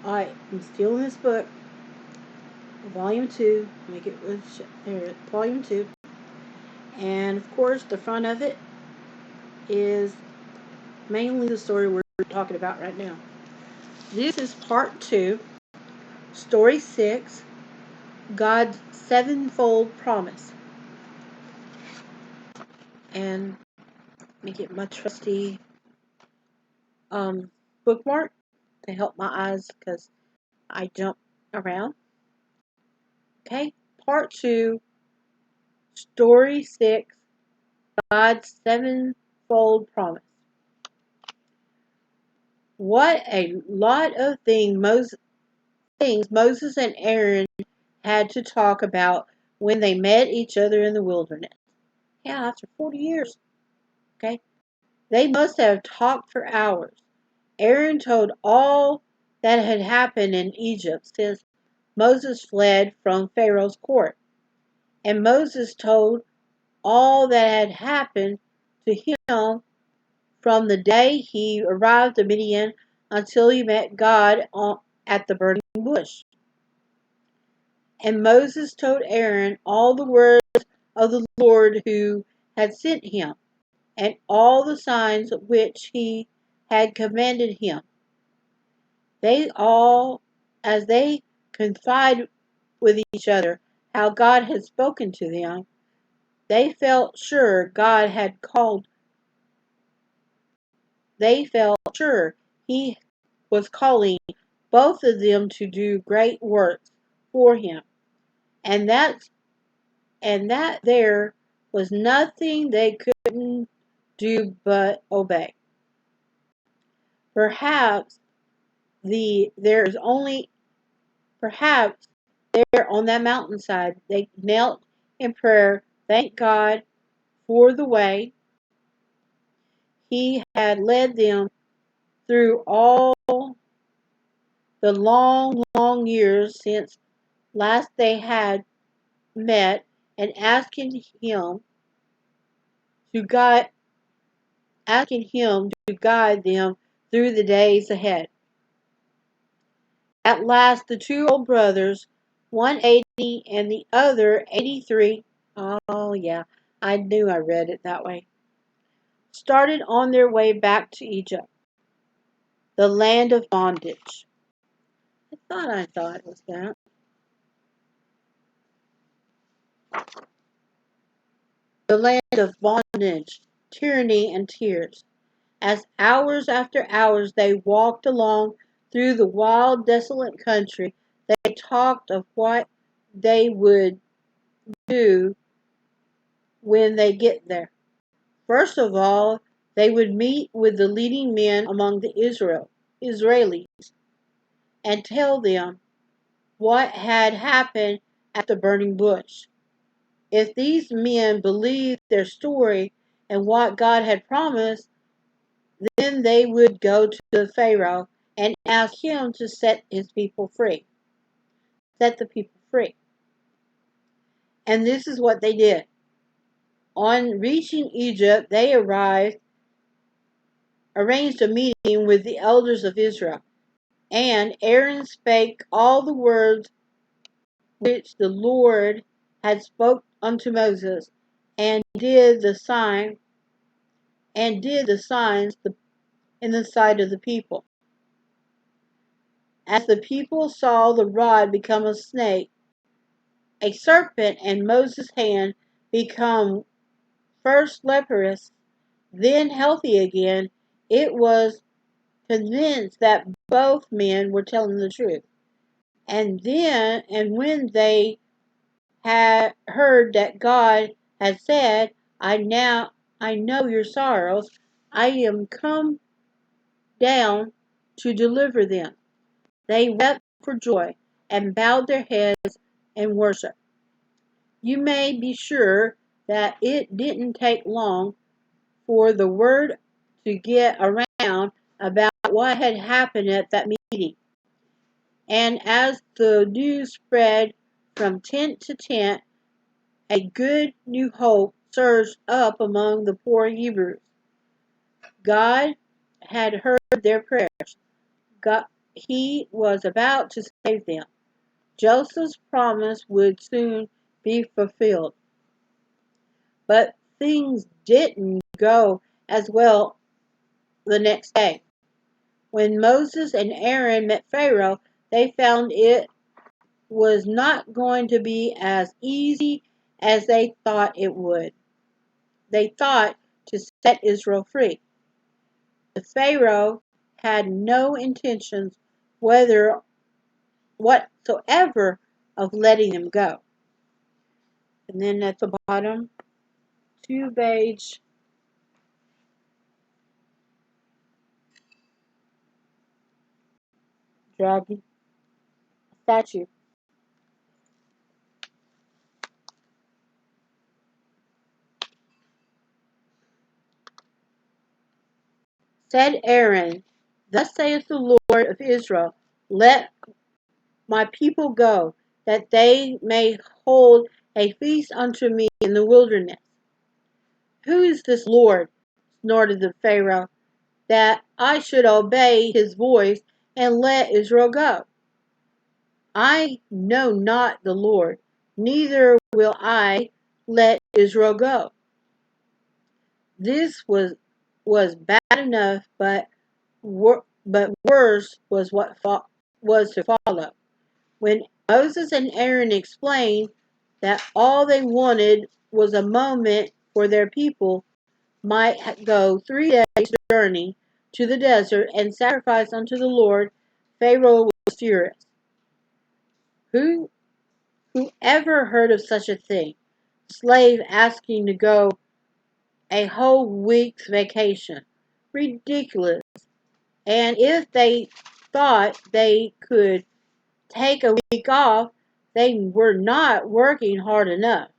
I am still in this book, volume 2. Make it with there, volume 2. And of course, the front of it is mainly the story we're talking about right now. This is part 2, story 6, God's sevenfold promise. And let me get my trusty bookmark to help my eyes because I jump around. Okay, part 2, story 6, God's sevenfold promise. What a lot of things Moses and Aaron had to talk about when they met each other in the wilderness. Yeah, after 40 years. Okay, they must have talked for hours. Aaron told all that had happened in Egypt since Moses fled from Pharaoh's court. And Moses told all that had happened to him from the day he arrived at Midian until he met God at the burning bush. And Moses told Aaron all the words of the Lord who had sent him, and all the signs which he had commanded him. They all, as they confided with each other how God had spoken to them, they felt sure he was calling both of them to do great works for him, and that there was nothing they couldn't do but obey. Perhaps perhaps there on that mountainside they knelt in prayer, thanked God for the way he had led them through all the long years since last they had met, and asking him to guide them through the days ahead. At last the two old brothers, one 80 and the other 83, oh yeah, I knew I read it that way, started on their way back to Egypt, the land of bondage. I thought it was that. The land of bondage, tyranny, and tears. As hours after hours they walked along through the wild, desolate country, they talked of what they would do when they get there. First of all, they would meet with the leading men among the Israelis and tell them what had happened at the burning bush. If these men believed their story and what God had promised, then they would go to the Pharaoh and ask him to set his people free. Set the people free. And this is what they did. On reaching Egypt, they arranged a meeting with the elders of Israel. And Aaron spake all the words which the Lord had spoke unto Moses, and did the signs in the sight of the people. As the people saw the rod become a snake, a serpent, and Moses' hand become first leprous, then healthy again, it was convinced that both men were telling the truth. And when they had heard that God had said, I know your sorrows, I am come down to deliver them. They wept for joy and bowed their heads in worship. You may be sure that it didn't take long for the word to get around about what had happened at that meeting. And as the news spread from tent to tent, a good new hope surged up among the poor Hebrews. God had heard their prayers. God, he was about to save them. Joseph's promise would soon be fulfilled. But things didn't go as well the next day. When Moses and Aaron met Pharaoh, they found it was not going to be as easy as they thought it would. They thought to set Israel free. The Pharaoh had no intentions whatsoever of letting them go. And then at the bottom, 2-page dragon statue. Said Aaron, Thus saith the Lord of Israel, Let my people go, that they may hold a feast unto me in the wilderness. Who is this Lord, snorted the Pharaoh, that I should obey his voice and let Israel go? I know not the Lord, neither will I let Israel go. This was bad enough, but worse was what was to follow. When Moses and Aaron explained that all they wanted was a moment for their people might go 3 days' journey to the desert and sacrifice unto the Lord, Pharaoh was furious. Who ever heard of such a thing? Slave asking to go a whole week's vacation. Ridiculous. And if they thought they could take a week off, they were not working hard enough.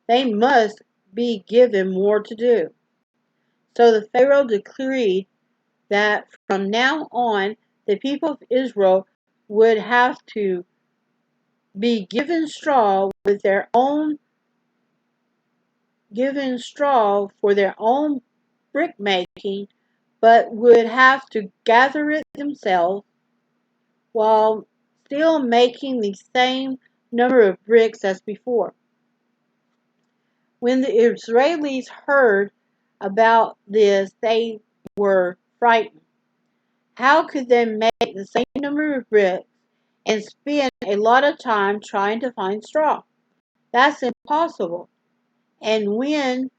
They must be given more to do. So the Pharaoh decreed that from now on the people of Israel would have to be given straw for their own brick making, but would have to gather it themselves while still making the same number of bricks as before. When the Israelis heard about this, they were frightened. How could they make the same number of bricks and spend a lot of time trying to find straw? That's impossible. And when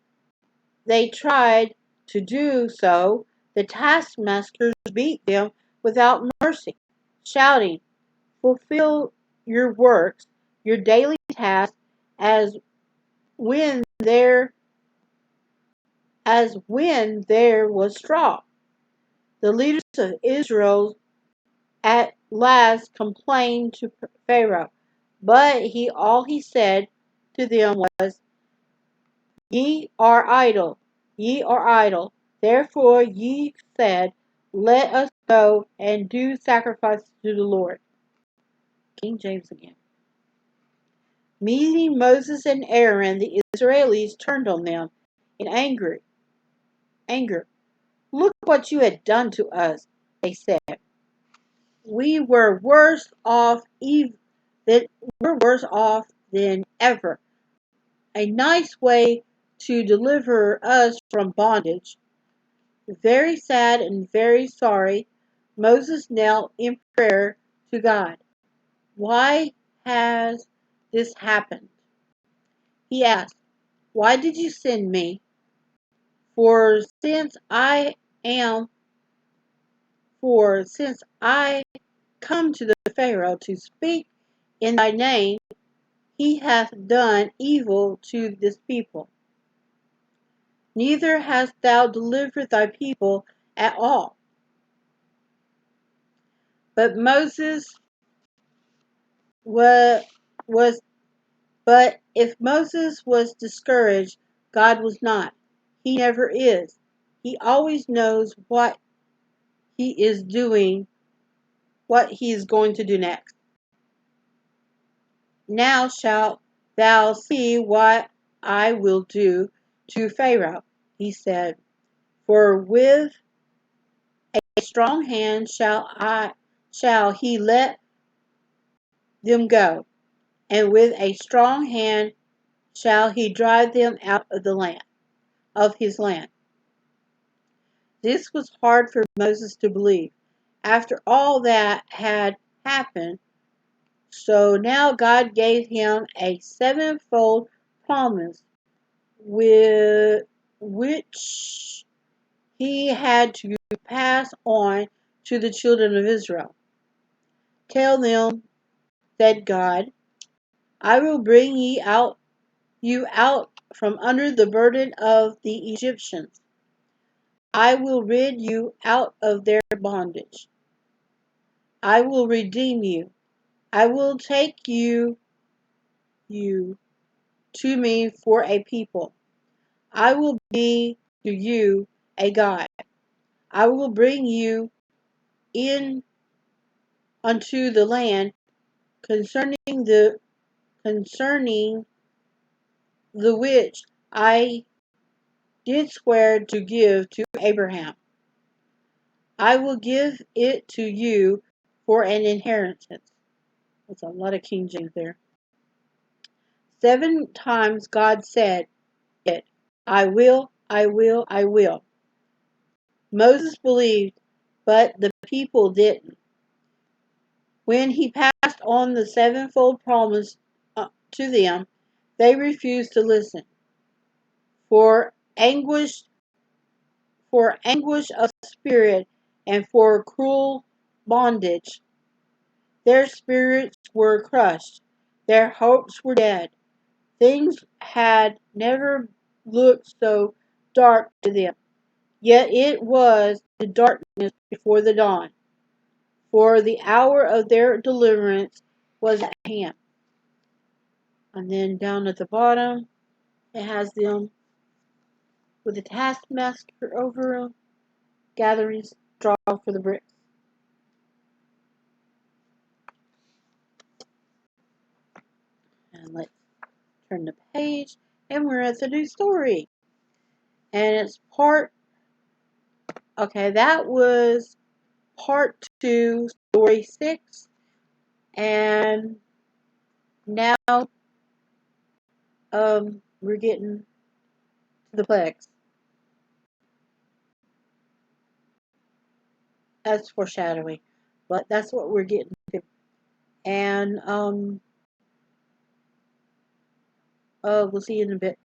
they tried to do so, the taskmasters beat them without mercy, shouting, Fulfill your works, your daily tasks, as when there was straw. The leaders of Israel at last complained to Pharaoh, but all he said to them was, ye are idle. Therefore ye said, Let us go and do sacrifice to the Lord. King James again. Meeting Moses and Aaron, the Israelis turned on them in anger. Look what you had done to us, they said. We were worse off than ever. A nice way to deliver us from bondage. Very sad and very sorry, Moses knelt in prayer to God. Why has this happened? He asked, Why did you send me? Am for since I come to the Pharaoh to speak in thy name, he hath done evil to this people. Neither hast thou delivered thy people at all. But was, was but if Moses was discouraged, God was not. He never is. He always knows what he is going to do next. Now shalt thou see what I will do to Pharaoh, he said, for with a strong hand shall shall he let them go, and with a strong hand shall he drive them out of the land, of his land. This was hard for Moses to believe. After all that had happened, so now God gave him a sevenfold promise, with which he had to pass on to the children of Israel. Tell them, said God, I will bring you out from under the burden of the Egyptians. I will rid you out of their bondage. I will redeem you. I will take you to me for a people. I will be to you a God. I will bring you in unto the land concerning the which I did swear to give to Abraham. I will give it to you for an inheritance. That's a lot of King James there. 7 times God said it. I will, I will, I will. Moses believed, but the people didn't. When he passed on the sevenfold promise to them, they refused to listen. For anguish, for anguish of spirit and for cruel bondage, their spirits were crushed. Their hopes were dead. Things had never looked so dark to them. Yet it was the darkness before the dawn, for the hour of their deliverance was at hand. And then down at the bottom, it has them with the taskmaster over them, gathering straw for the bricks. And let's turn the page, and we're at the new story. And it's that was part 2, story 6. And now we're getting to the plagues. That's foreshadowing, but that's what we're getting to. And we'll see you in a bit.